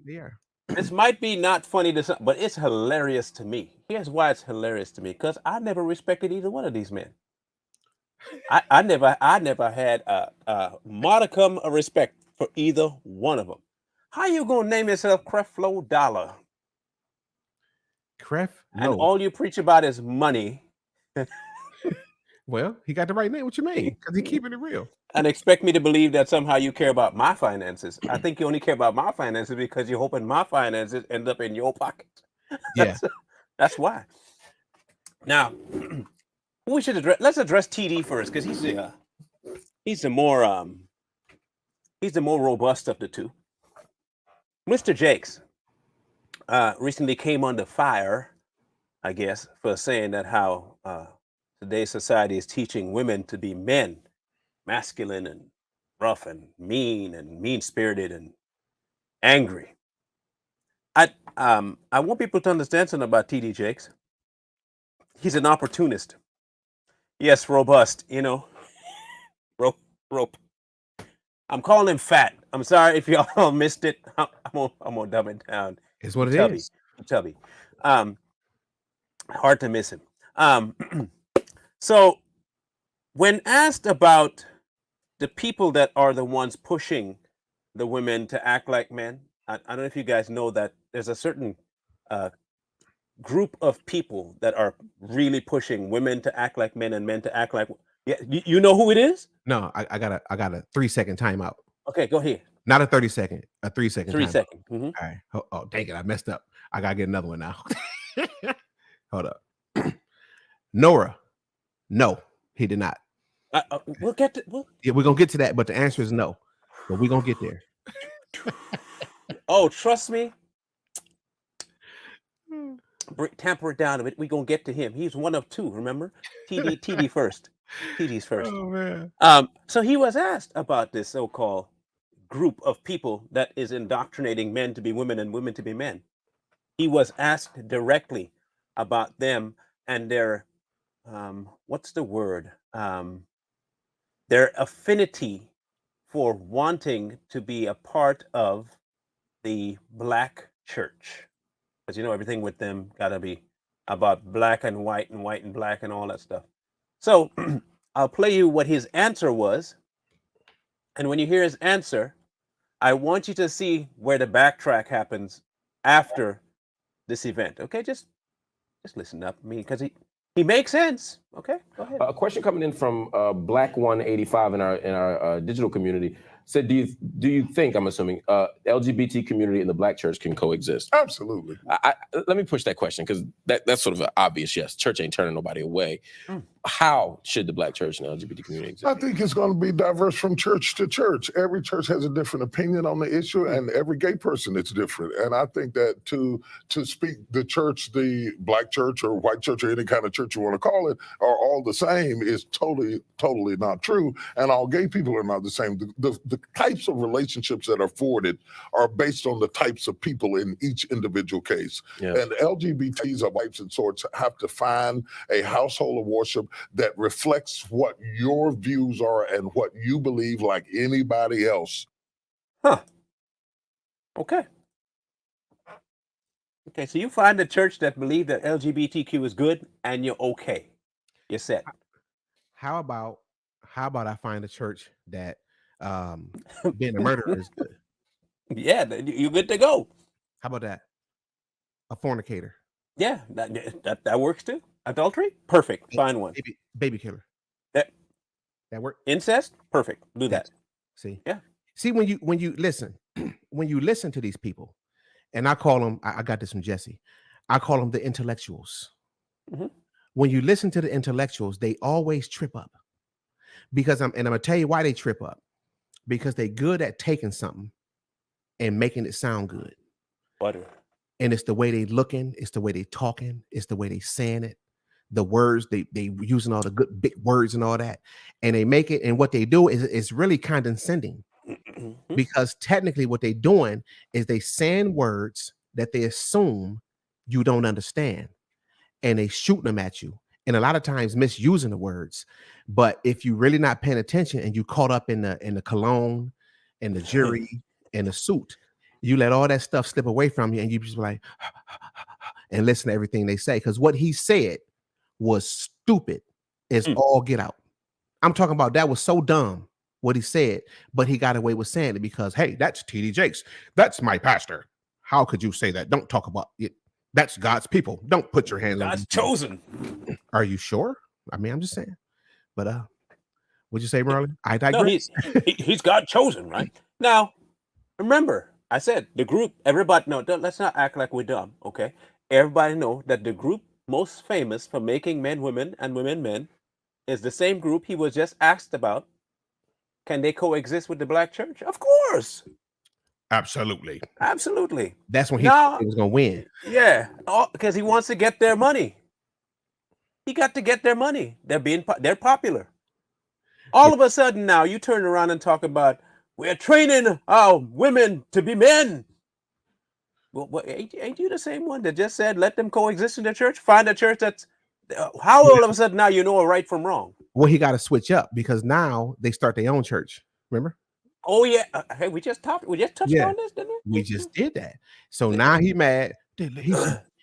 Yeah. This might be not funny to some, but it's hilarious to me. Here's why it's hilarious to me, because I never respected either one of these men. I never had a modicum of respect for either one of them. How you gonna name yourself Creflo Dollar? Cref? And No. all you preach about is money Well, he got the right name. What you mean? Because he keeping it real. and expect me to believe that somehow you care about my finances. I think you only care about my finances because you're hoping my finances end up in your pocket. Yeah. That's why. Now, we should address. Let's address TD first because he's the more robust of the two. Mr. Jakes recently came under fire, I guess, for saying that how today's society is teaching women to be men, masculine and rough and mean-spirited and angry. I want people to understand something about TD Jakes. He's an opportunist. Yes, robust, rope. I'm calling him fat. I'm sorry if y'all missed it. I'm gonna dumb it down. It's what it Tubby. is. Tubby. Hard to miss him. So when asked about the people that are the ones pushing the women to act like men, I don't know if you guys know that there's a certain group of people that are really pushing women to act like men and men to act like. Yeah, you know who it is? No, I got a 3-second timeout. Okay, go ahead. Not a 30-second, a 3-second. 3 timeout. seconds. Mm-hmm. All right. Oh, dang it! I messed up. I gotta get another one now. Hold up. Nora, no, he did not. We'll get to. Yeah, we're gonna get to that, but the answer is no. But we're gonna get there. Oh, trust me. Tamper it down a bit. We're gonna get to him. He's one of two. Remember, TD first. TD's first. Oh man. So he was asked about this so-called group of people that is indoctrinating men to be women and women to be men. He was asked directly about them and their what's the word? Their affinity for wanting to be a part of the black church. Because everything with them gotta be about black and white and black and all that stuff. So I'll play you what his answer was. And when you hear his answer, I want you to see where the backtrack happens after this event. Okay, just listen up. Because he makes sense. Okay, go ahead. A question coming in from Black 185 in our digital community said, do you think, I'm assuming, LGBT community and the black church can coexist? Absolutely. Let me push that question because that's sort of an obvious yes. Church ain't turning nobody away. How should the black church and LGBT community exist? I think it's going to be diverse from church to church. Every church has a different opinion on the issue, and every gay person is different. And I think that to speak the church, the black church or white church or any kind of church you want to call it, are all the same is totally not true. And all gay people are not the same. The types of relationships that are afforded are based on the types of people in each individual case. Yeah. And LGBTs of types and sorts have to find a household of worship that reflects what your views are and what you believe like anybody else. Huh. Okay. Okay, so you find a church that believes that LGBTQ is good and you're okay. You're set. How about I find a church that being a murderer is good? Yeah, you're good to go. How about that? A fornicator. Yeah, that works too. Adultery? Perfect. Find one. Baby killer. That work. Incest? Perfect. Do that. See? Yeah. See, when you listen, when you listen to these people, and I call them, I got this from Jesse, I call them the intellectuals. Mm-hmm. When you listen to the intellectuals, they always trip up. Because I'm gonna tell you why they trip up. Because they're good at taking something and making it sound good. Butter. And it's the way they looking, it's the way they talking, it's the way they saying it, the words, they using all the good big words and all that. And they make it, and what they do is it's really condescending. Mm-hmm. Because technically what they're doing is they saying words that they assume you don't understand. And they shooting them at you. And a lot of times misusing the words. But if you really not paying attention and you caught up in the cologne and the jury and the suit, You let all that stuff slip away from you, and you just like and listen to everything they say. Because what he said was stupid as all get out. I'm talking about that was so dumb what he said, but he got away with saying it because, hey, that's TD Jakes. That's my pastor. How could you say that? Don't talk about it. That's God's people. Don't put your hands on God's them. chosen. Are you sure? I mean, I'm just saying. But what'd you say, Marlon? I No, digress. he's God chosen, right? Now, remember, I said the group, everybody, no, let's not act like we're dumb, okay? Everybody know that the group most famous for making men women and women men is the same group he was just asked about. Can they coexist with the black church? Of course. Absolutely. Absolutely. That's when he Now, was going to win. yeah, because he wants to get their money. He got to get their money. They're popular. All of a sudden now you turn around and talk about we're training our women to be men. Well, ain't you the same one that just said let them coexist in the church? Find a church that's how all of a sudden now you know right from wrong. Well, he got to switch up because now they start their own church. Remember? Oh yeah. Hey, we just touched on this, didn't we? We just did that. So now he mad.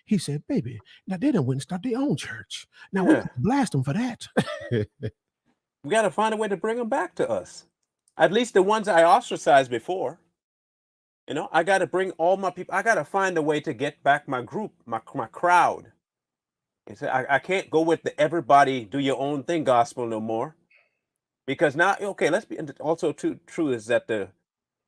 He said, baby, now they done went and start their own church. Now we blast them for that. We got to find a way to bring them back to us. At least the ones I ostracized before. You know, I got to bring all my people. I got to find a way to get back my group, my crowd. I can't go with the everybody do your own thing gospel no more. Because now, okay, let's be also true is that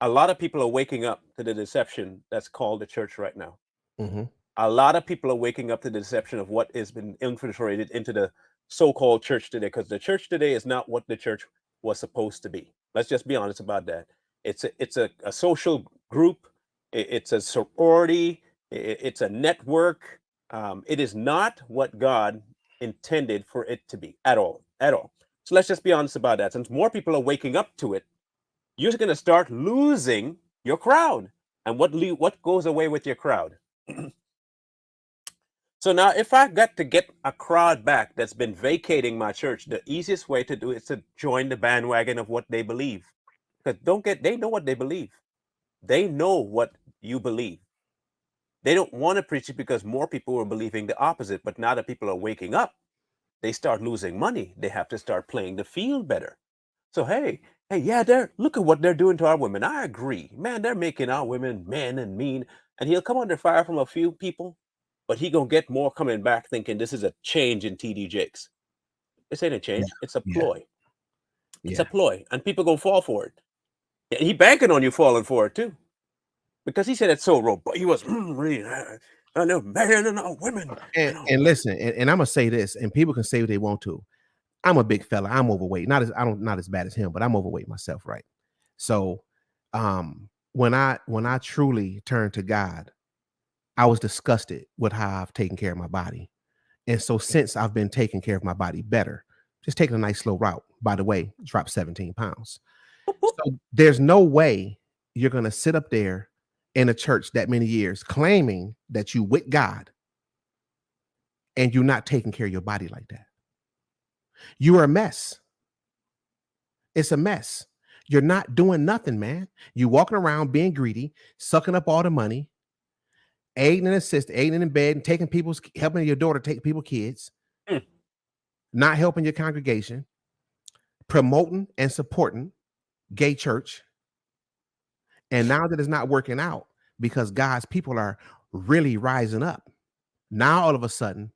a lot of people are waking up to the deception that's called the church right now. Mm-hmm. A lot of people are waking up to the deception of what has been infiltrated into the so-called church today, because the church today is not what the church was supposed to be. Let's just be honest about that. It's a social group. It's a sorority. It's a network. It is not what God intended for it to be at all. So let's just be honest about that. Since more people are waking up to it, you're going to start losing your crowd. And what goes away with your crowd? So now if I got to get a crowd back that's been vacating my church, the easiest way to do it is to join the bandwagon of what they believe. Because they know what they believe. They know what you believe. They don't want to preach it because more people are believing the opposite. But now that people are waking up, they start losing money. They have to start playing the field better. So, hey, yeah, look at what they're doing to our women. I agree. Man, they're making our women men and mean. And he'll come under fire from a few people, but he gonna get more coming back thinking this is a change in TD Jakes. This ain't a change. It's a ploy. It's a ploy. And people gonna fall for it. And he banking on you falling for it too. Because he said it's so robust. He was really I know men and women. And listen, and I'm gonna say this, and people can say what they want to. I'm a big fella. I'm overweight. Not as bad as him, but I'm overweight myself, right? So when I truly turned to God, I was disgusted with how I've taken care of my body. And so since I've been taking care of my body better, just taking a nice slow route, by the way, dropped 17 pounds. So there's no way you're gonna sit up there in a church that many years claiming that you with God and you're not taking care of your body like that. You are a mess. It's a mess. You're not doing nothing, man. You walking around being greedy, sucking up all the money, aiding and assisting, aiding in bed, and helping your daughter take people's kids, not helping your congregation, promoting and supporting gay church. And now that it's not working out because God's people are really rising up, now all of a sudden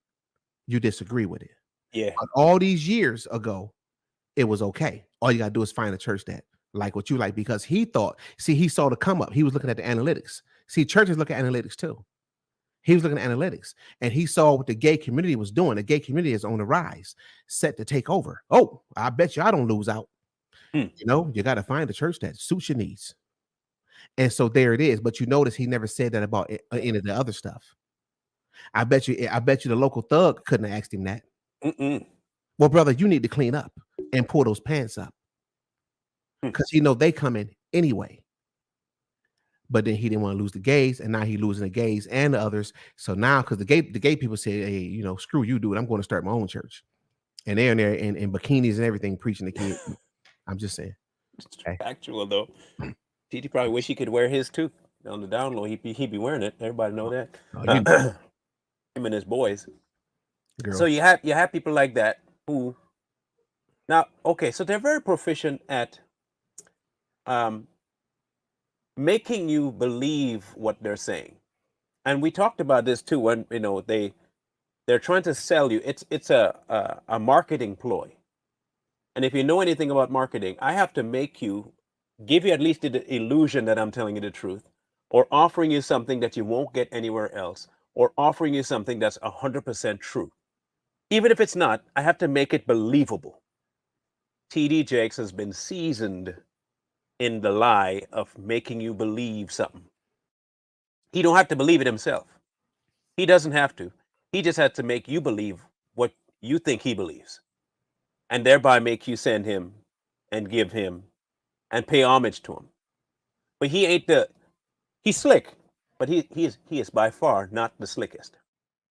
you disagree with it. Yeah. But all these years ago, it was okay. All you got to do is find a church that like what you like, because he saw the come up. He was looking at the analytics. See, churches look at analytics too. He was looking at analytics and he saw what the gay community was doing. The gay community is on the rise, set to take over. Oh, I bet you I don't lose out. You know, you got to find a church that suits your needs. And so there it is. But you notice he never said that about any of the other stuff. I bet you the local thug couldn't have asked him that. Well, brother, you need to clean up and pull those pants up because they come in anyway. But then he didn't want to lose the gays, and now he's losing the gays and the others. So now, because the gay people say, hey, screw you, dude, I'm going to start my own church. And they're in there in bikinis and everything preaching the kids. I'm just saying. It's factual though. TD probably wish he could wear his too. on the down low, he be wearing it. Everybody know that. You- Him and his boys. girl. So you have people like that who now, okay, so they're very proficient at making you believe what they're saying. And we talked about this too when they're trying to sell you. It's a marketing ploy. And if you know anything about marketing, I have to give you at least the illusion that I'm telling you the truth, or offering you something that you won't get anywhere else, or offering you something that's 100% true. Even if it's not, I have to make it believable. TD Jakes has been seasoned in the lie of making you believe something. He don't have to believe it himself. He doesn't have to. He just has to make you believe what you think he believes, and thereby make you send him and give him and pay homage to him. But he's slick, but he is by far not the slickest.